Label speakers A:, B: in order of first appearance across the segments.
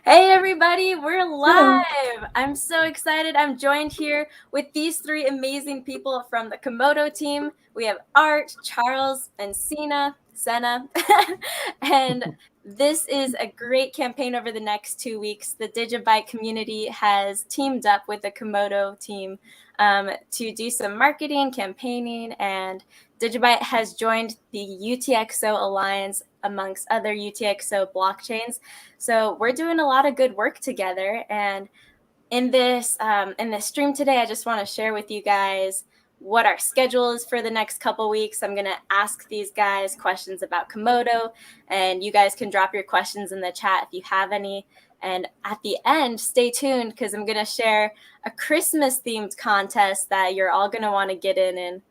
A: Hey everybody, we're
B: Hello.
A: live! I'm so excited. I'm joined here with these three amazing people from the Komodo team. We have Art, Charles, and Senna. And this is a great campaign over the next 2 weeks. The DigiByte community has teamed up with the Komodo team to do some marketing, campaigning, and DigiByte has joined the UTXO Alliance amongst other UTXO blockchains. So we're doing a lot of good work together. And in this stream today, I just want to share with you guys what our schedule is for the next couple weeks. I'm going to ask these guys questions about Komodo, and you guys can drop your questions in the chat if you have any. And at the end, stay tuned because I'm going to share a Christmas themed contest that you're all going to want to get in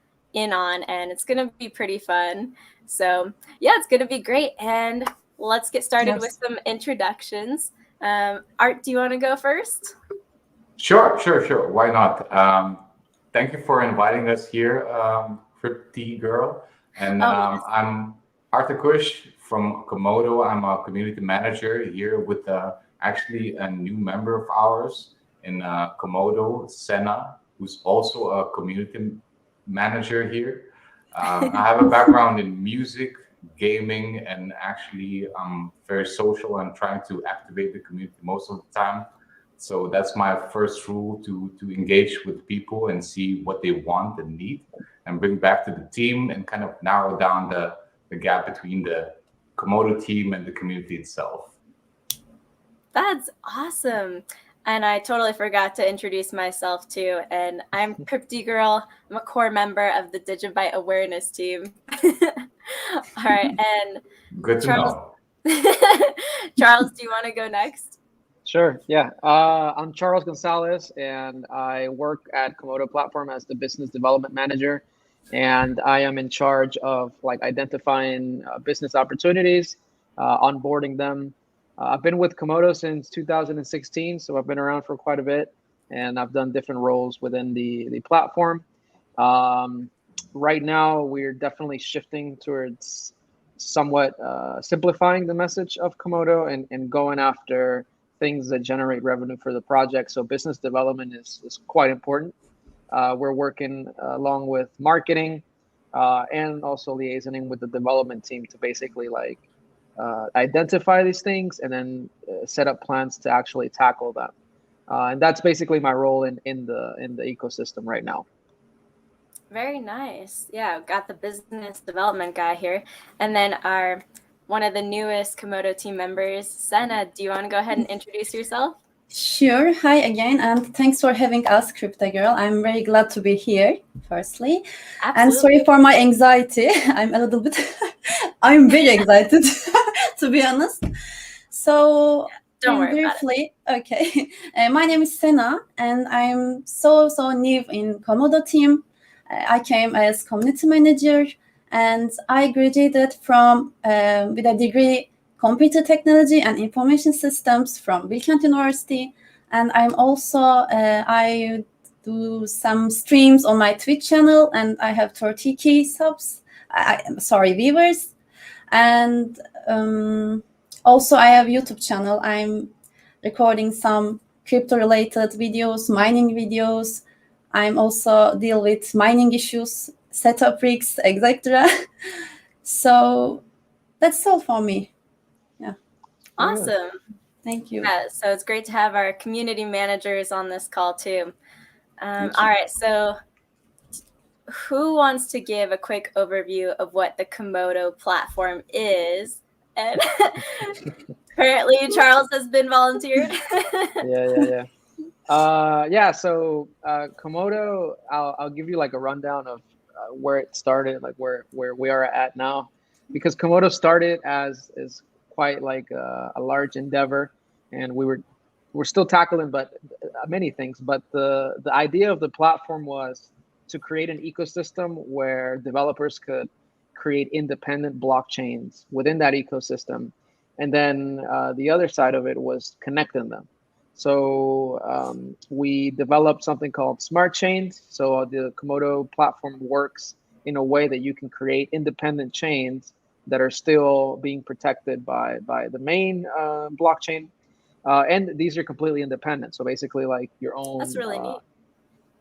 A: on, and it's going to be pretty fun. So yeah, it's going to be great. And let's get started with
B: Yes.
A: some introductions. Art, do you want to go first?
C: Sure. Why not? Thank you for inviting us here, Crypty Girl. And
A: Yes.
C: I'm Arthur Kush from Komodo. I'm a community manager here with actually a new member of ours in Komodo, Senna, who's also a community manager here. I have a background in music, gaming, and actually I'm very social and trying to activate the community most of the time. So that's my first rule to engage with people and see what they want and need and bring back to the team and kind of narrow down the gap between the Komodo team and the community itself.
A: That's awesome. And I totally forgot to introduce myself too. And I'm Crypty Girl. I'm a core member of the DigiByte awareness team. All right. And
C: Good to
A: Charles,
C: know.
A: Charles, do you want to go next?
D: Sure. Yeah. I'm Charles Gonzalez, and I work at Komodo Platform as the business development manager. And I am in charge of like identifying business opportunities, onboarding them. I've been with Komodo since 2016, so I've been around for quite a bit, and I've done different roles within the platform. Um, right now, we're definitely shifting towards somewhat simplifying the message of Komodo and going after things that generate revenue for the project. So business development is quite important. We're working along with marketing and also liaisoning with the development team to basically like identify these things and then set up plans to actually tackle them. And that's basically my role in the ecosystem right now.
A: Very nice. Yeah, got the business development guy here. And then our one of the newest Komodo team members, Senna. Do you want to go ahead and introduce yourself?
B: Sure. Hi again, and thanks for having us, Crypto Girl. I'm very glad to be here, firstly. And
A: Absolutely.
B: sorry for my anxiety. I'm a little bit, I'm very excited, to be honest. So,
A: Don't worry about it.
B: briefly, okay. My name is Sena, and I'm so new in Komodo team. I came as community manager, and I graduated from with a degree computer technology and information systems from Bilkent University. And I'm also, I do some streams on my Twitch channel, and I have 30K subs, viewers. And also I have YouTube channel. I'm recording some crypto related videos, mining videos. I'm also deal with mining issues, setup rigs, etc. So that's all for me.
A: Awesome.
B: Thank you.
A: Yeah, so it's great to have our community managers on this call too.
C: Thank
A: All
C: you.
A: right, so who wants to give a quick overview of what the Komodo platform is? And apparently Charles has been volunteered.
D: Yeah. So Komodo, I'll give you like a rundown of where it started, like where we are at now, because Komodo started as quite like a large endeavor, and we're still tackling but many things. But the idea of the platform was to create an ecosystem where developers could create independent blockchains within that ecosystem, and then the other side of it was connecting them. So we developed something called smart chains. So the Komodo platform works in a way that you can create independent chains that are still being protected by the main blockchain, and these are completely independent. So basically, like your own.
A: That's really neat.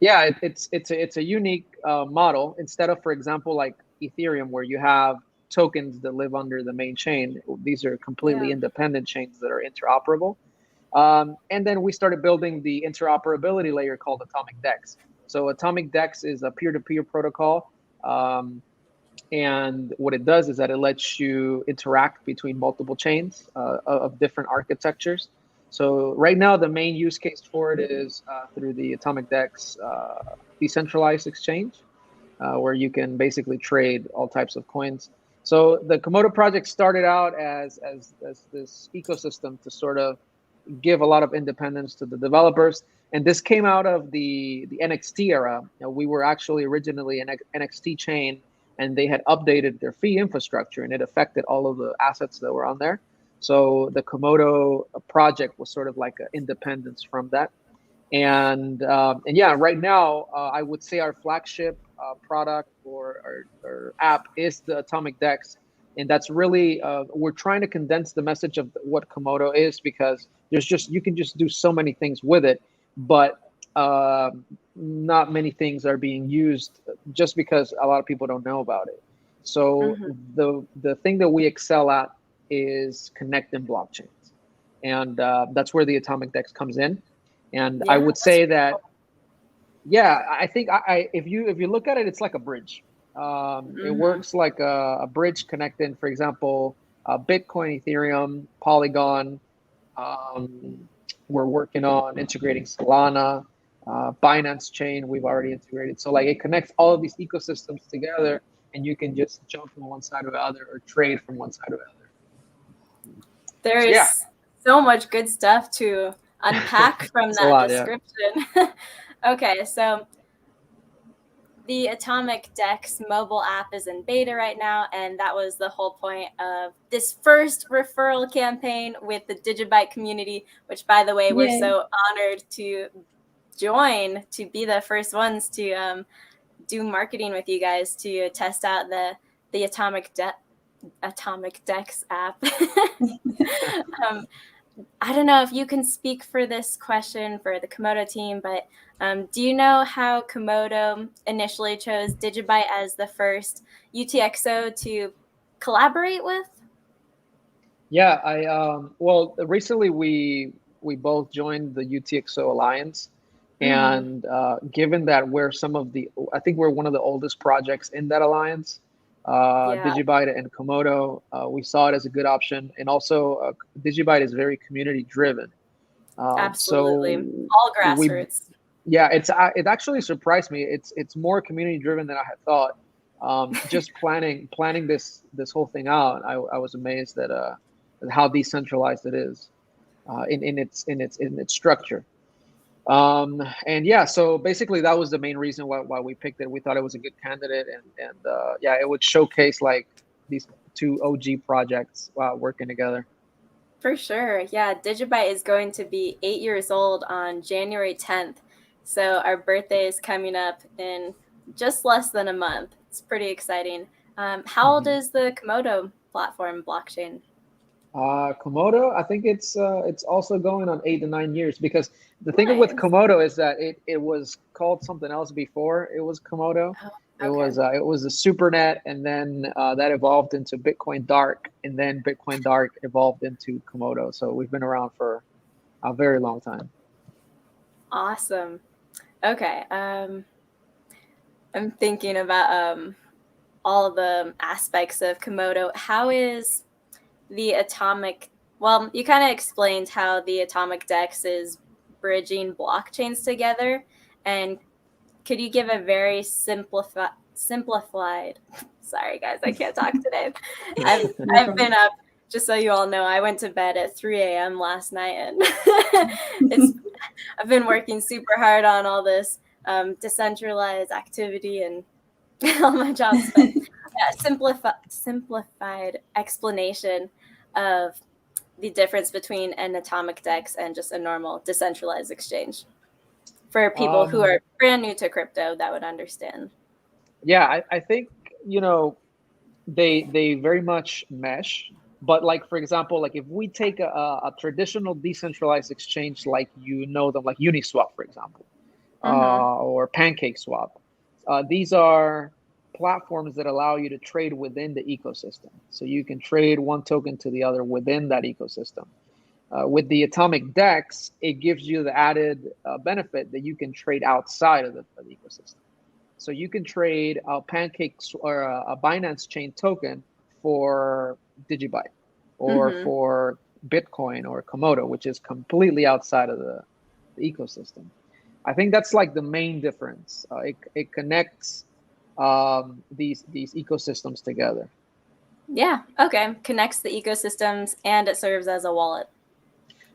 D: Yeah, it's a unique model. Instead of, for example, like Ethereum, where you have tokens that live under the main chain, these are completely independent chains that are interoperable. And then we started building the interoperability layer called AtomicDex. So AtomicDex is a peer-to-peer protocol. And what it does is that it lets you interact between multiple chains of different architectures. So right now, the main use case for it is through the AtomicDex decentralized exchange, where you can basically trade all types of coins. So the Komodo project started out as this ecosystem to sort of give a lot of independence to the developers. And this came out of the NXT era. We were actually originally an NXT chain, and they had updated their fee infrastructure, and it affected all of the assets that were on there. So the Komodo project was sort of like an independence from that. And yeah, right now, I would say our flagship product or app is the AtomicDex. And that's really, we're trying to condense the message of what Komodo is, because you can just do so many things with it, but not many things are being used just because a lot of people don't know about it. So the thing that we excel at is connecting blockchains. And that's where the AtomicDex comes in. And I would say that, I think if you look at it, it's like a bridge. It works like a bridge connecting, for example, Bitcoin, Ethereum, Polygon. We're working on integrating Solana, Binance Chain. We've already integrated. So like it connects all of these ecosystems together, and you can just jump from one side to the other or trade from one side to the other.
A: There's so much good stuff to unpack from that description. Okay, so the AtomicDex mobile app is in beta right now, and that was the whole point of this first referral campaign with the DigiByte community, which, by the way, we're so honored to join, to be the first ones to do marketing with you guys, to test out the AtomicDex app. I don't know if you can speak for this question for the Komodo team, but do you know how Komodo initially chose DigiByte as the first UTXO to collaborate with?
D: Yeah, well, recently we both joined the UTXO Alliance, and given that I think we're one of the oldest projects in that alliance, DigiByte and Komodo, we saw it as a good option. And also DigiByte is very community driven.
A: Absolutely. So all grassroots.
D: It actually surprised me. It's more community driven than I had thought. Just planning this whole thing out, I was amazed at how decentralized it is in its structure. And yeah, so basically that was the main reason why we picked it. We thought it was a good candidate, and it would showcase like these two OG projects working together.
A: For sure. Yeah, DigiByte is going to be 8 years old on January 10th. So our birthday is coming up in just less than a month. It's pretty exciting. How old is the Komodo platform blockchain?
D: Komodo, I think it's also going on 8 to 9 years, because the thing with Komodo is that it was called something else before it was Komodo. It was the SuperNet, and then that evolved into Bitcoin Dark, and then Bitcoin Dark evolved into Komodo. So we've been around for a very long time.
A: Awesome. Okay. I'm thinking about all the aspects of Komodo. How is the well, you kind of explained how the AtomicDex is bridging blockchains together, and could you give a very simplified, sorry guys, I can't talk today. I've been up, just so you all know, I went to bed at 3 a.m. last night, and I've been working super hard on all this decentralized activity and all my jobs, but simplified explanation of the difference between an AtomicDex and just a normal decentralized exchange for people who are brand new to crypto that would understand.
D: Yeah, I think, they very much mesh. But like, for example, like if we take a traditional decentralized exchange, like them, like Uniswap, for example, or PancakeSwap, these are platforms that allow you to trade within the ecosystem. So you can trade one token to the other within that ecosystem. With the AtomicDex, it gives you the added benefit that you can trade outside of the ecosystem. So you can trade a Pancakes or a Binance Chain token for DigiByte or for Bitcoin or Komodo, which is completely outside of the ecosystem. I think that's like the main difference. It connects these ecosystems together.
A: Yeah. Okay. Connects the ecosystems and it serves as a wallet.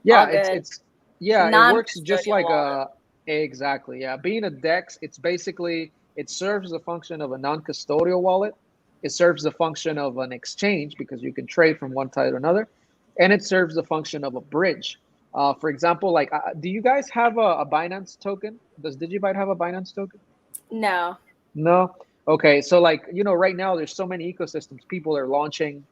D: Yeah, it works just like
A: wallet.
D: Exactly. Yeah, being a DEX, it serves the function of a non-custodial wallet. It serves the function of an exchange because you can trade from one side to another, and it serves the function of a bridge. For example, like, do you guys have a Binance token? Does DigiByte have a Binance token?
A: No.
D: No. Okay, so like, right now there's so many ecosystems. People are launching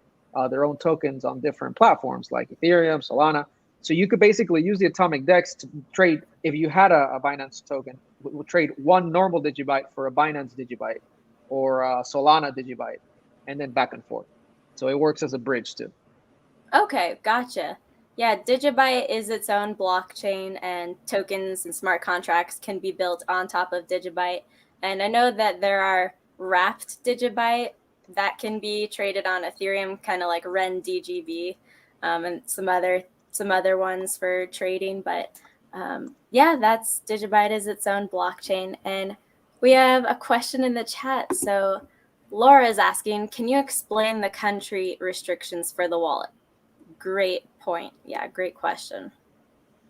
D: their own tokens on different platforms like Ethereum, Solana. So you could basically use the AtomicDex to trade. If you had a Binance token, we'll trade one normal DigiByte for a Binance DigiByte or a Solana DigiByte, and then back and forth. So it works as a bridge too.
A: Okay, gotcha. Yeah, DigiByte is its own blockchain, and tokens and smart contracts can be built on top of DigiByte. And I know that there are wrapped DigiByte that can be traded on Ethereum, kind of like RenDGB, and some other ones for trading. But yeah, that's DigiByte is its own blockchain. And we have a question in the chat. So Laura is asking, can you explain the country restrictions for the wallet? Great point. Yeah, great question.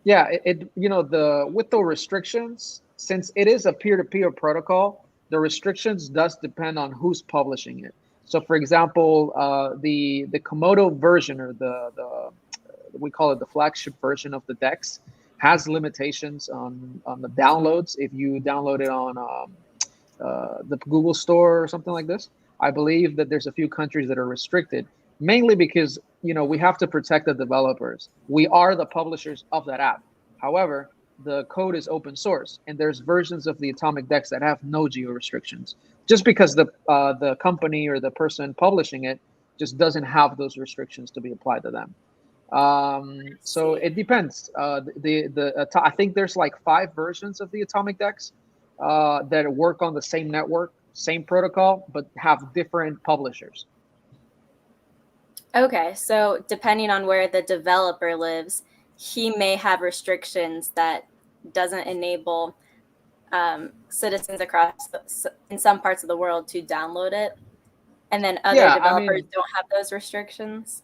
D: Yeah, with the restrictions, since it is a peer-to-peer protocol, the restrictions does depend on who's publishing it. So, for example, the Komodo version, or the we call it the flagship version of the DEX, has limitations on the downloads. If you download it on the Google Store or something like this, I believe that there's a few countries that are restricted, mainly because we have to protect the developers. We are the publishers of that app. However, the code is open source, and there's versions of the AtomicDex that have no geo restrictions, just because the company or the person publishing it just doesn't have those restrictions to be applied to them. So it depends. I think there's like 5 versions of the AtomicDex that work on the same network, same protocol, but have different publishers.
A: Okay, so depending on where the developer lives, he may have restrictions that doesn't enable citizens in some parts of the world to download it, and then other developers don't have those restrictions.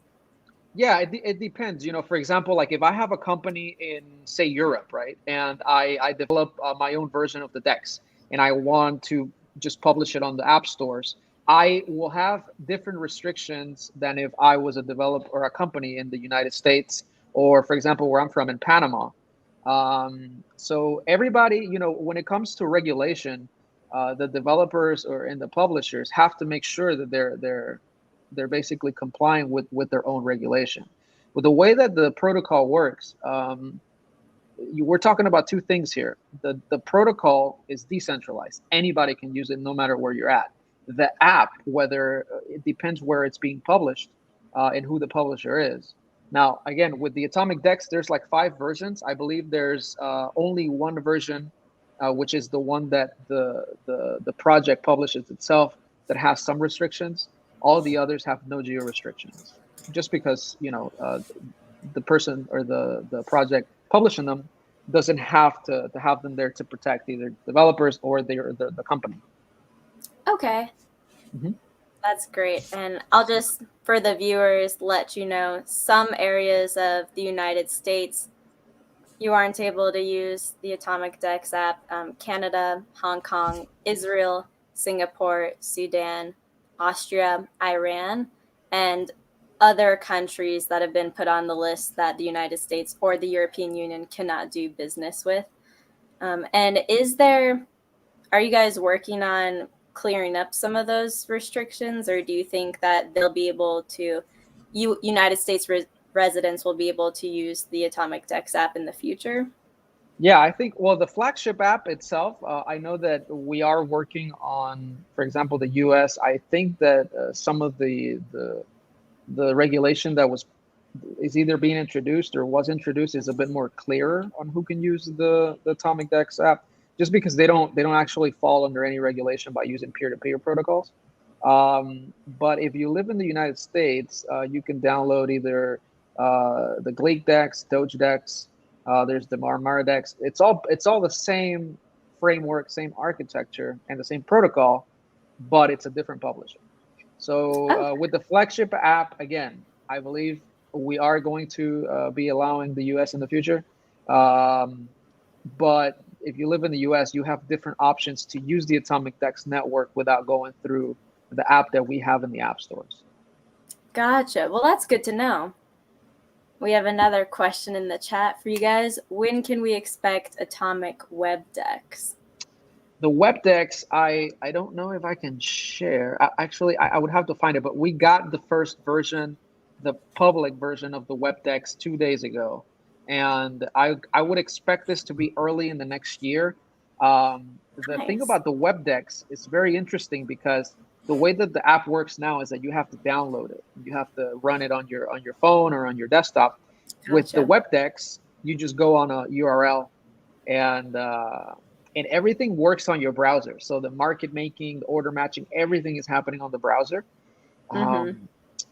D: Yeah, it depends. For example, like if I have a company in, say, Europe, right, and I develop my own version of the DEX, and I want to just publish it on the app stores, I will have different restrictions than if I was a developer or a company in the United States, or, for example, where I'm from in Panama. So everybody, when it comes to regulation, the developers and the publishers have to make sure that they're basically complying with their own regulation. With the way that the protocol works, we're talking about 2 things here. The protocol is decentralized. Anybody can use it no matter where you're at. The app, whether it depends where it's being published and who the publisher is. Now, again, with the AtomicDex, there's like 5 versions. I believe there's only one version, which is the one that the project publishes itself, that has some restrictions. All the others have no geo restrictions, just because the person or the project publishing them doesn't have to have them there to protect either developers or the company.
A: Okay. That's great. And I'll just, for the viewers, let you know, some areas of the United States, you aren't able to use the AtomicDex app. Canada, Hong Kong, Israel, Singapore, Sudan, Austria, Iran, and other countries that have been put on the list that the United States or the European Union cannot do business with. And are you guys working on clearing up some of those restrictions, or do you think that they'll be able to, United States residents will be able to use the AtomicDex app in the future?
D: Yeah, I think, well, the flagship app itself, I know that we are working on, for example, the US. I think that some of the regulation that is either being introduced or was introduced is a bit more clearer on who can use the AtomicDex app, just because they don't actually fall under any regulation by using peer-to-peer protocols. But if you live in the United States, you can download either the GleamDex, DogeDex. There's the MarMaraDex. It's all the same framework, same architecture, and the same protocol, but it's a different publisher. So with the flagship app, again, I believe we are going to be allowing the US in the future. But if you live in the US, you have different options to use the AtomicDex network without going through the app that we have in the app stores.
A: Gotcha. Well, that's good to know. We have another question in the chat for you guys. When can we expect Atomic WebDex?
D: The WebDex, I don't know if I can share. Actually, I would have to find it, but we got the first version, the public version of the WebDex 2 days ago. And I would expect this to be early in the next year. The thing about the WebDex is very interesting because the way that the app works now is that you have to download it. You have to run it on your phone or on your desktop. Gotcha. With the WebDex, you just go on a URL and everything works on your browser. So the market making, the order matching, everything is happening on the browser. Mm-hmm.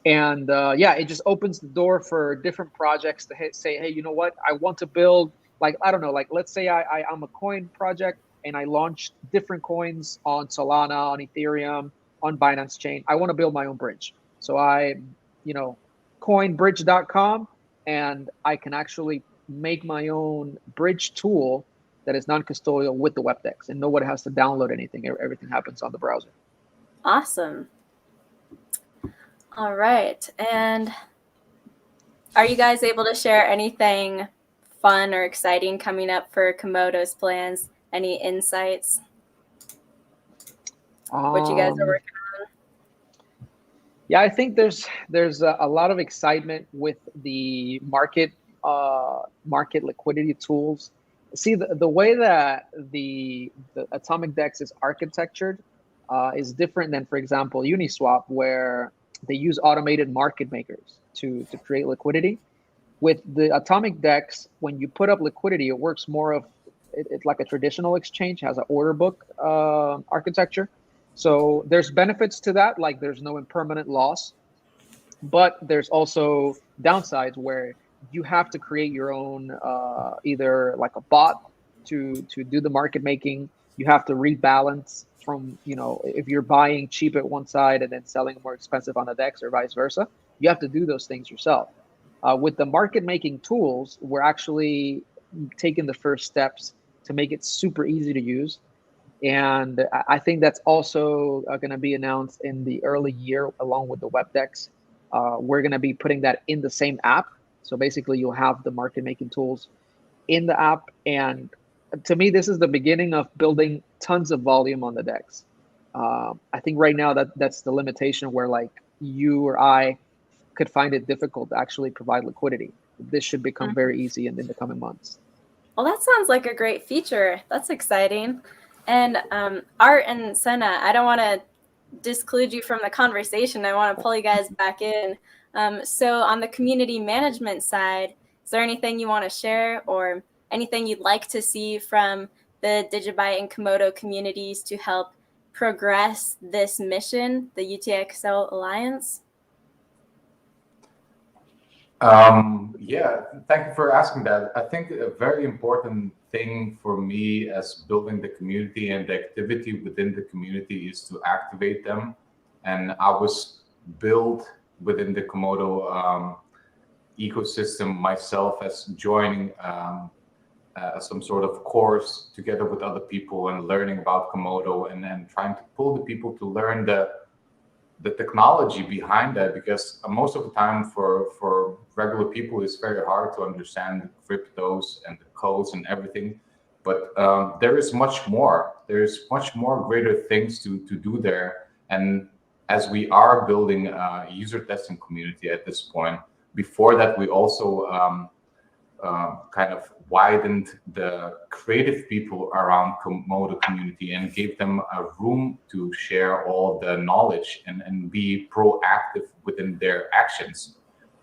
D: Yeah, it just opens the door for different projects to say, hey, you know what? I want to build, like, I don't know, like, let's say I'm a coin project and I launched different coins on Solana, on Ethereum, on Binance Chain. I want to build my own bridge. So coinbridge.com, and I can actually make my own bridge tool that is non-custodial with the WebDex, and nobody has to download anything. Everything happens on the browser.
A: Awesome. All right. And are you guys able to share anything fun or exciting coming up for Komodo's plans? Any insights? What you guys are working on?
D: Yeah, I think there's a lot of excitement with the market liquidity tools. See, the way that the AtomicDex is architectured is different than, for example, Uniswap, where they use automated market makers to create liquidity. With the AtomicDex, when you put up liquidity, it works more of it's like a traditional exchange, has an order book architecture. So there's benefits to that, like there's no impermanent loss, but there's also downsides where you have to create your own either like a bot to do the market making. You have to rebalance from, if you're buying cheap at one side and then selling more expensive on the DEX or vice versa, you have to do those things yourself. With the market making tools, we're actually taking the first steps to make it super easy to use. And I think that's also going to be announced in the early year along with the WebDex. We're going to be putting that in the same app. So basically you'll have the market making tools in the app. And to me, this is the beginning of building tons of volume on the DEX. I think right now that's the limitation where like you or I could find it difficult to actually provide liquidity. This should become very easy in the coming months.
A: Well, that sounds like a great feature. That's exciting. And Art and Senna, I don't want to disclude you from the conversation. I want to pull you guys back in. So on the community management side, is there anything you want to share or anything you'd like to see from the DigiByte and Komodo communities to help progress this mission, the UTXO Alliance?
C: Yeah, thank you for asking that. I think a very important thing for me as building the community and the activity within the community is to activate them. And I was built within the Komodo ecosystem myself as joining some sort of course together with other people and learning about Komodo and then trying to pull the people to learn the technology behind that, because most of the time for regular people it's very hard to understand the cryptos and the codes and everything. But there is much more. There's much more greater things to do there. And as we are building a user testing community at this point, before that, we also kind of widened the creative people around Komodo community and gave them a room to share all the knowledge and be proactive within their actions.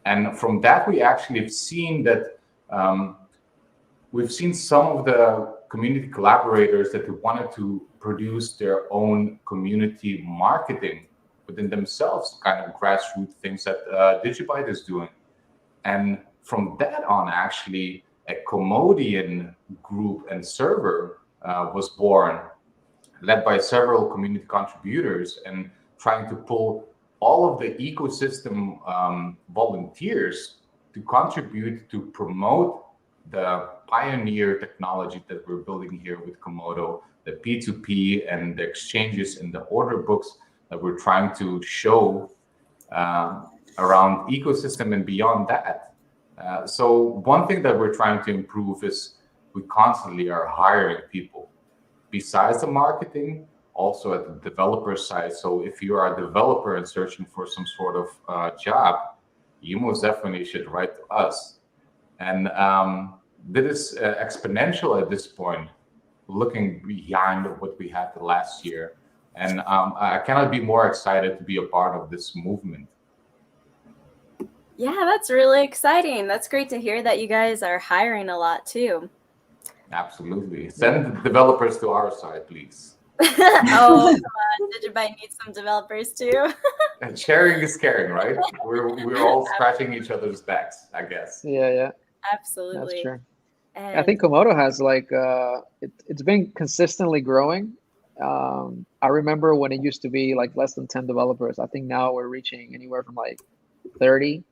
C: And from that, we actually have seen that we've seen some of the community collaborators that wanted to produce their own community marketing within themselves, kind of grassroots things that DigiByte is doing. And from that on, actually, a Komodian group and server was born, led by several community contributors, and trying to pull all of the ecosystem volunteers to contribute to promote the pioneer technology that we're building here with Komodo, the P2P and the exchanges and the order books that we're trying to show around ecosystem and beyond that. So one thing that we're trying to improve is we constantly are hiring people besides the marketing, also at the developer side. So if you are a developer and searching for some sort of job, you most definitely should write to us. And this is exponential at this point, looking beyond what we had the last year. And I cannot be more excited to be a part of this movement.
A: Yeah, that's really exciting. That's great to hear that you guys are hiring a lot too.
C: Absolutely. Send the developers to our side, please.
A: Oh, come on. DigiByte needs some developers too.
C: And sharing is caring, right? We're all scratching each other's backs, I guess.
D: Yeah.
A: Absolutely.
D: That's true.
A: And
D: I think Komodo has like it's been consistently growing. I remember when it used to be like less than 10 developers. I think now we're reaching anywhere from like 30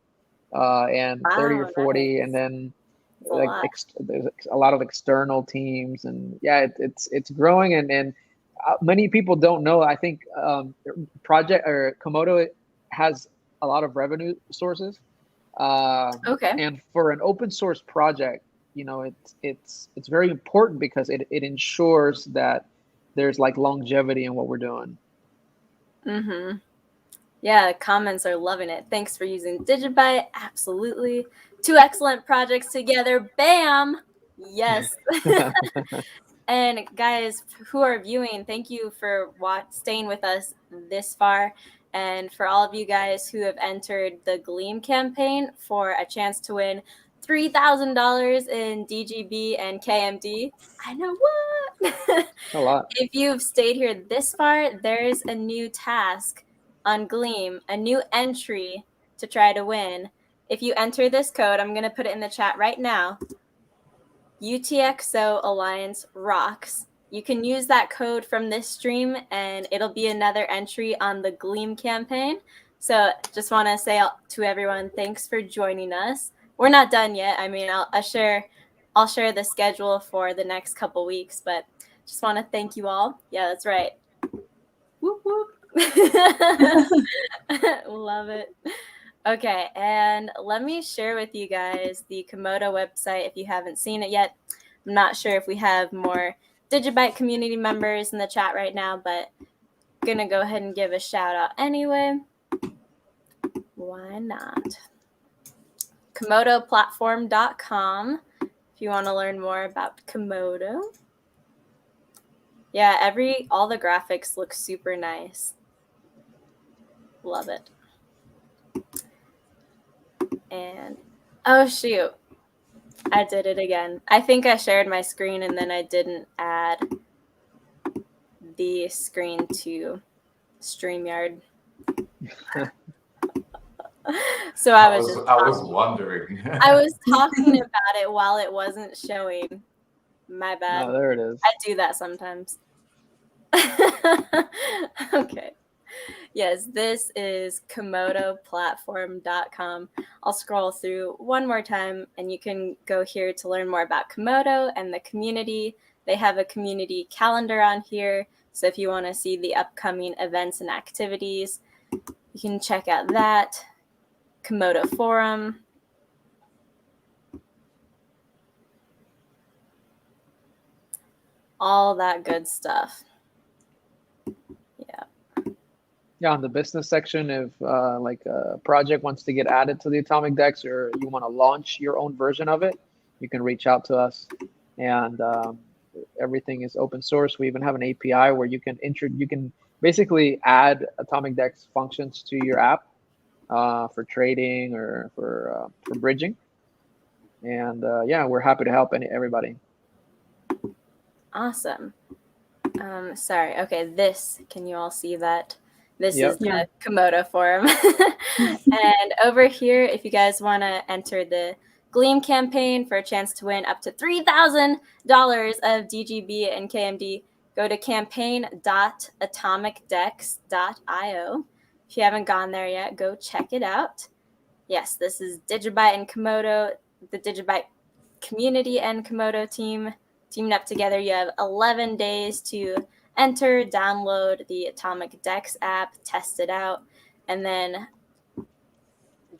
D: and 30 or 40,
A: nice.
D: and then
A: That's a
D: like
A: lot.
D: there's a lot of external teams, and yeah, it's growing, and many people don't know. I think project or Komodo has a lot of revenue sources.
A: Okay.
D: And for an open source project, you know, it's very important because it ensures that there's like longevity in what we're doing.
A: Mm-hmm. Yeah, comments are loving it. Thanks for using DigiByte. Absolutely. 2 excellent projects together. Bam! Yes. And guys who are viewing, thank you for staying with us this far. And for all of you guys who have entered the Gleam campaign for a chance to win $3,000 in DGB and KMD. I know what?
D: A lot.
A: If you've stayed here this far, there's a new task on Gleam, a new entry to try to win. If you enter this code, I'm going to put it in the chat right now. UTXO Alliance rocks. You can use that code from this stream and it'll be another entry on the Gleam campaign. So just want to say to everyone, thanks for joining us. We're not done yet. I mean, I'll share the schedule for the next couple weeks, but just want to thank you all. Yeah, that's right. Whoop, whoop. Love it. Okay, and let me share with you guys the Komodo website if you haven't seen it yet. I'm not sure if we have more DigiByte community members in the chat right now, but I'm going to go ahead and give a shout out anyway. Why not? KomodoPlatform.com if you want to learn more about Komodo. Yeah, all the graphics look super nice. Love it. And oh shoot, I did it again. I think I shared my screen and then I didn't add the screen to StreamYard. So I was
C: wondering.
A: I was talking about it while it wasn't showing. My bad.
D: Oh, there it is.
A: I do that sometimes. Okay. Yes, this is KomodoPlatform.com. I'll scroll through one more time and you can go here to learn more about Komodo and the community. They have a community calendar on here. So if you want to see the upcoming events and activities, you can check out that. Komodo Forum. all that good stuff.
D: Yeah, on the business section, if like a project wants to get added to the AtomicDex or you want to launch your own version of it, you can reach out to us. And everything is open source. We even have an API where you can basically add AtomicDex functions to your app for trading or for bridging. And yeah, we're happy to help everybody.
A: Awesome. Sorry. Okay, can you all see that? This
D: Yep.
A: is the Komodo forum. And over here, if you guys want to enter the Gleam campaign for a chance to win up to $3,000 of DGB and KMD, go to campaign.atomicdex.io. If you haven't gone there yet, go check it out. Yes, this is DigiByte and Komodo, the DigiByte Community and Komodo team teaming up together. You have 11 days to enter, download the AtomicDex app, test it out, and then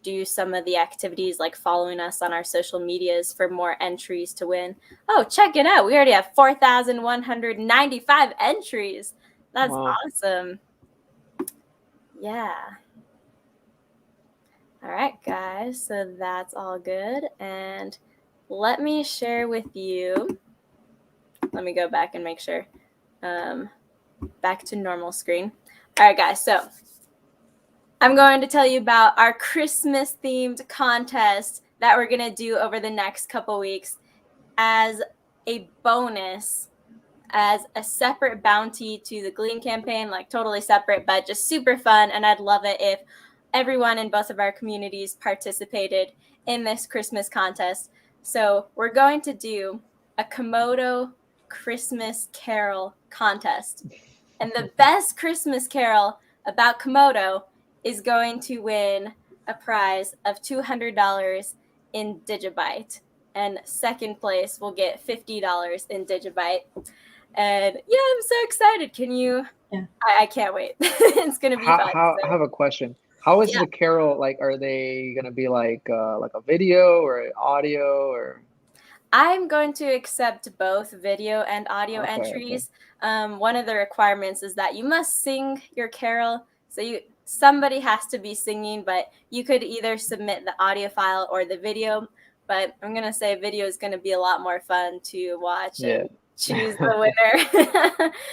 A: do some of the activities like following us on our social medias for more entries to win. Oh, check it out. We already have 4,195 entries. That's awesome. Yeah. All right, guys. So that's all good. And let me share with you. Let me go back and make sure. Back to normal screen. All right, guys. So I'm going to tell you about our Christmas themed contest that we're going to do over the next couple weeks as a bonus, as a separate bounty to the Gleam campaign, like totally separate, but just super fun. And I'd love it if everyone in both of our communities participated in this Christmas contest. So we're going to do a Komodo Christmas Carol contest. And the best Christmas Carol about Komodo is going to win a prize of $200 in DigiByte. And second place will get $50 in DigiByte. And yeah, I'm so excited. Can you? Yeah. I can't wait. It's going to be fun.
D: I have a question. How is the Carol, like, are they going to be like a video or audio or?
A: I'm going to accept both video and audio entries. Okay. One of the requirements is that you must sing your carol. So somebody has to be singing, but you could either submit the audio file or the video. But I'm going to say video is going to be a lot more fun to watch and choose the winner.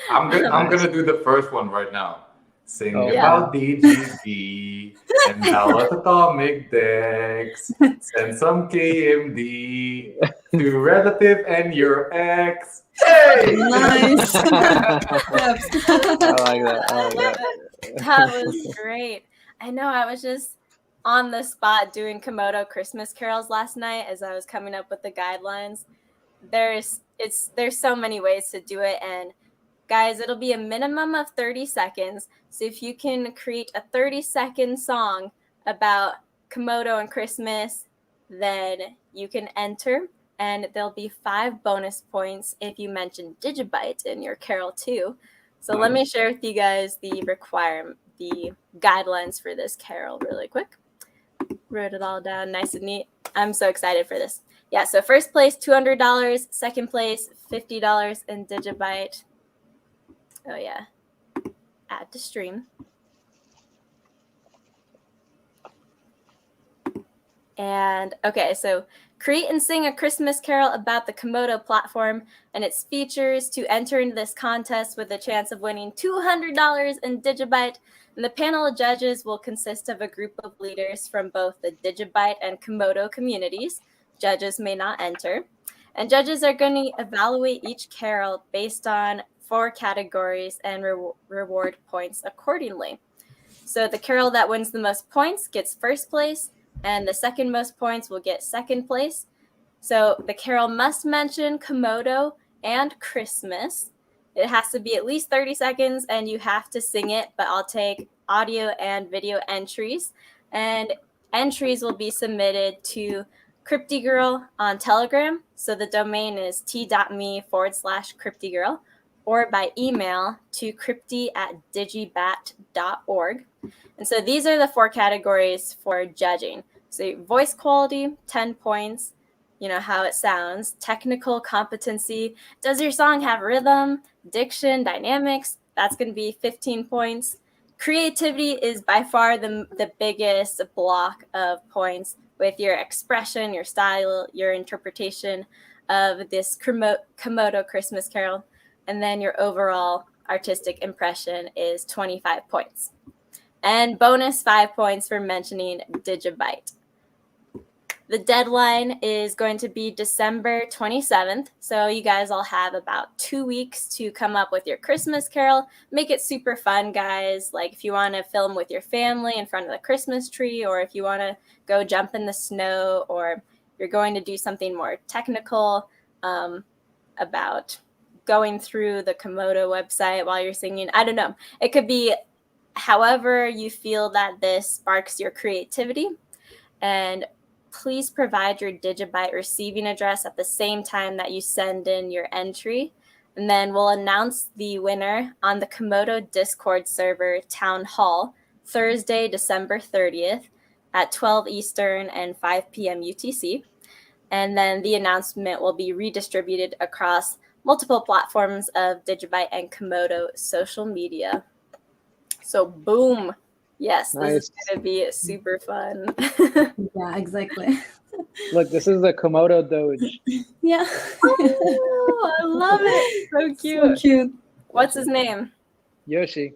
C: I'm gonna do the first one right now. Sing about DGB and download AtomicDex. Send some KMD to relative and your ex. Hey!
B: Nice.
D: I like that.
A: That was great. I know. I was just on the spot doing Komodo Christmas carols last night as I was coming up with the guidelines. There's so many ways to do it, and guys, it'll be a minimum of 30 seconds. So if you can create a 30-second song about Komodo and Christmas, then you can enter, and there'll be 5 bonus points if you mention DigiByte in your carol too. So let me share with you guys the guidelines for this carol really quick. Wrote it all down nice and neat. I'm so excited for this. Yeah, so first place, $200. Second place, $50 in DigiByte. Oh, yeah. Add to stream. And, okay, so create and sing a Christmas carol about the Komodo platform and its features to enter into this contest with a chance of winning $200 in DigiByte. And the panel of judges will consist of a group of leaders from both the DigiByte and Komodo communities. Judges may not enter. And judges are going to evaluate each carol based on 4 categories and reward points accordingly. So the carol that wins the most points gets first place, and the second most points will get second place. So the carol must mention Komodo and Christmas. It has to be at least 30 seconds, and you have to sing it, but I'll take audio and video entries. And entries will be submitted to CryptiGirl on Telegram. So the domain is t.me/CryptiGirl, or by email to crypti@digibat.org. And so these are the 4 categories for judging. So voice quality, 10 points. you know, how it sounds. Technical competency. Does your song have rhythm, diction, dynamics? That's going to be 15 points. Creativity is by far the biggest block of points, with your expression, your style, your interpretation of this Komodo Christmas Carol. And then your overall artistic impression is 25 points. And bonus 5 points for mentioning DigiByte. The deadline is going to be December 27th. So you guys all have about 2 weeks to come up with your Christmas Carol. Make it super fun, guys. Like if you want to film with your family in front of the Christmas tree, or if you want to go jump in the snow, or you're going to do something more technical about going through the Komodo website while you're singing. I don't know. It could be however you feel that this sparks your creativity. And please provide your DigiByte receiving address at the same time that you send in your entry. And then we'll announce the winner on the Komodo Discord server Town Hall, Thursday, December 30th at 12 Eastern and 5 p.m. UTC. And then the announcement will be redistributed across multiple platforms of DigiByte and Komodo social media. So boom. Yes,
D: Nice.
A: This is going to be super fun.
B: Yeah, exactly.
D: Look, this is the Komodo Doge.
B: Yeah.
A: Oh, I love it. So cute.
B: So cute.
A: What's his name?
D: Yoshi,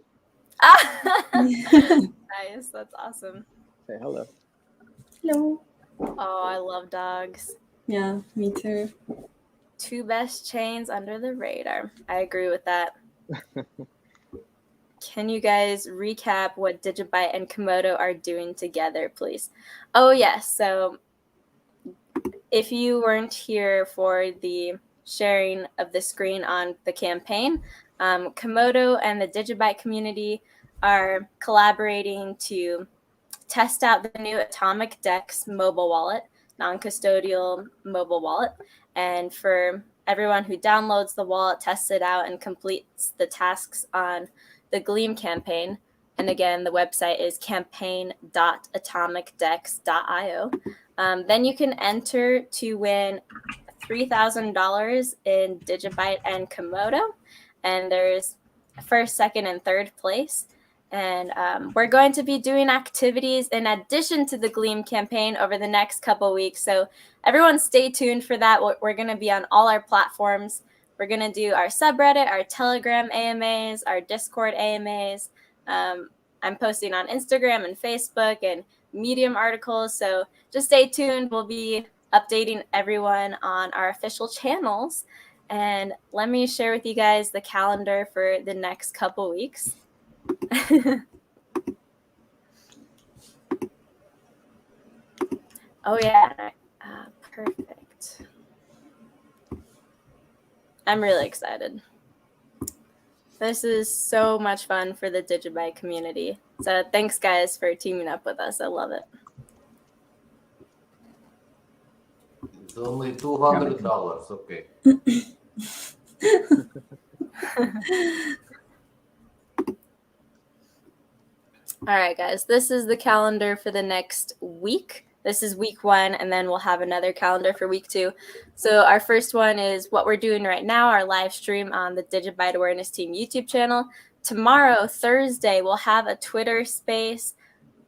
A: Nice. That's awesome.
D: say hello.
B: Hello.
A: Oh, I love dogs.
B: Yeah, me too.
A: 2 best chains under the radar. I agree with that. Can you guys recap what DigiByte and Komodo are doing together, please? Oh, yes. So if you weren't here for the sharing of the screen on the campaign, Komodo and the DigiByte community are collaborating to test out the new AtomicDex mobile wallet, non-custodial mobile wallet. And for everyone who downloads the wallet, tests it out, and completes the tasks on the Gleam campaign, and again, the website is campaign.atomicdex.io, then you can enter to win $3,000 in DigiByte and Komodo, and there's first, second, and third place. And we're going to be doing activities in addition to the Gleam campaign over the next couple weeks. So everyone stay tuned for that. We're going to be on all our platforms. We're going to do our subreddit, our Telegram AMAs, our Discord AMAs. I'm posting on Instagram and Facebook and Medium articles. So just stay tuned. We'll be updating everyone on our official channels. And let me share with you guys the calendar for the next couple weeks. Oh, yeah. Perfect. I'm really excited. This is so much fun for the DigiByte community. So thanks, guys, for teaming up with us. I love it.
C: It's only $200. Okay.
A: All right, guys, this is the calendar for the next week. This is week 1, and then we'll have another calendar for week 2. So our first one is what we're doing right now, our live stream on the DigiByte Awareness Team YouTube channel. Tomorrow, Thursday, we'll have a Twitter space.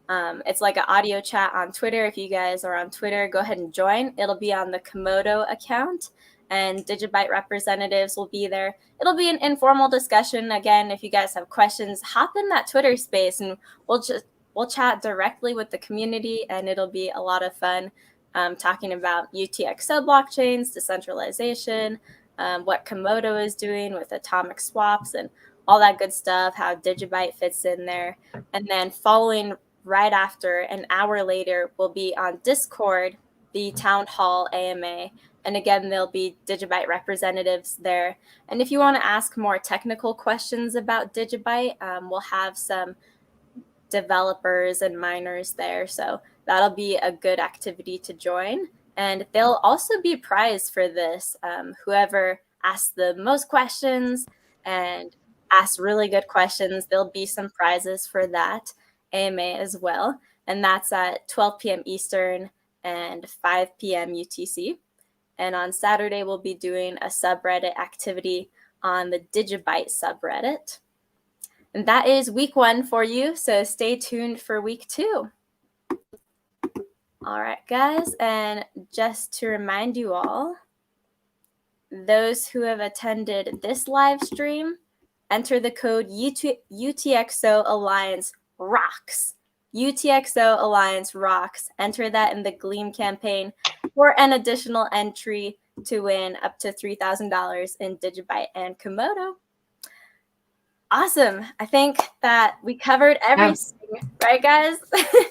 A: It's like an audio chat on Twitter. If you guys are on Twitter, go ahead and join. It'll be on the Komodo account, and DigiByte representatives will be there. It'll be an informal discussion. Again, if you guys have questions, hop in that Twitter space, and we'll chat directly with the community, and it'll be a lot of fun talking about UTXO blockchains, decentralization, what Komodo is doing with atomic swaps, and all that good stuff, how DigiByte fits in there. And then following right after, an hour later, we'll be on Discord, the Town Hall AMA. And again, there'll be DigiByte representatives there. And if you want to ask more technical questions about DigiByte, we'll have some developers and miners there. So that'll be a good activity to join. And there'll also be a prize for this. Whoever asks the most questions and asks really good questions, there'll be some prizes for that AMA as well. And that's at 12 p.m. Eastern and 5 p.m. UTC. And on Saturday, we'll be doing a subreddit activity on the DigiByte subreddit. And that is week 1 for you, so stay tuned for week 2. All right, guys, and just to remind you all, those who have attended this live stream, enter the code UTXO Alliance ROCKS. UTXO Alliance ROCKS. Enter that in the Gleam campaign for an additional entry to win up to $3,000 in DigiByte and Komodo. Awesome. I think that we covered everything, right, guys?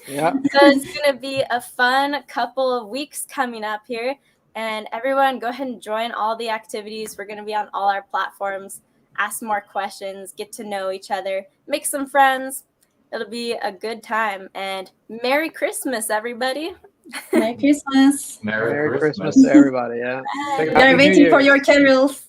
D: Yeah.
A: So it's going to be a fun couple of weeks coming up here. And everyone, go ahead and join all the activities. We're going to be on all our platforms. Ask more questions, get to know each other, make some friends. It'll be a good time. And Merry Christmas, everybody.
B: Merry Christmas.
C: Merry
D: Christmas to everybody. Yeah.
B: We are waiting for your carols.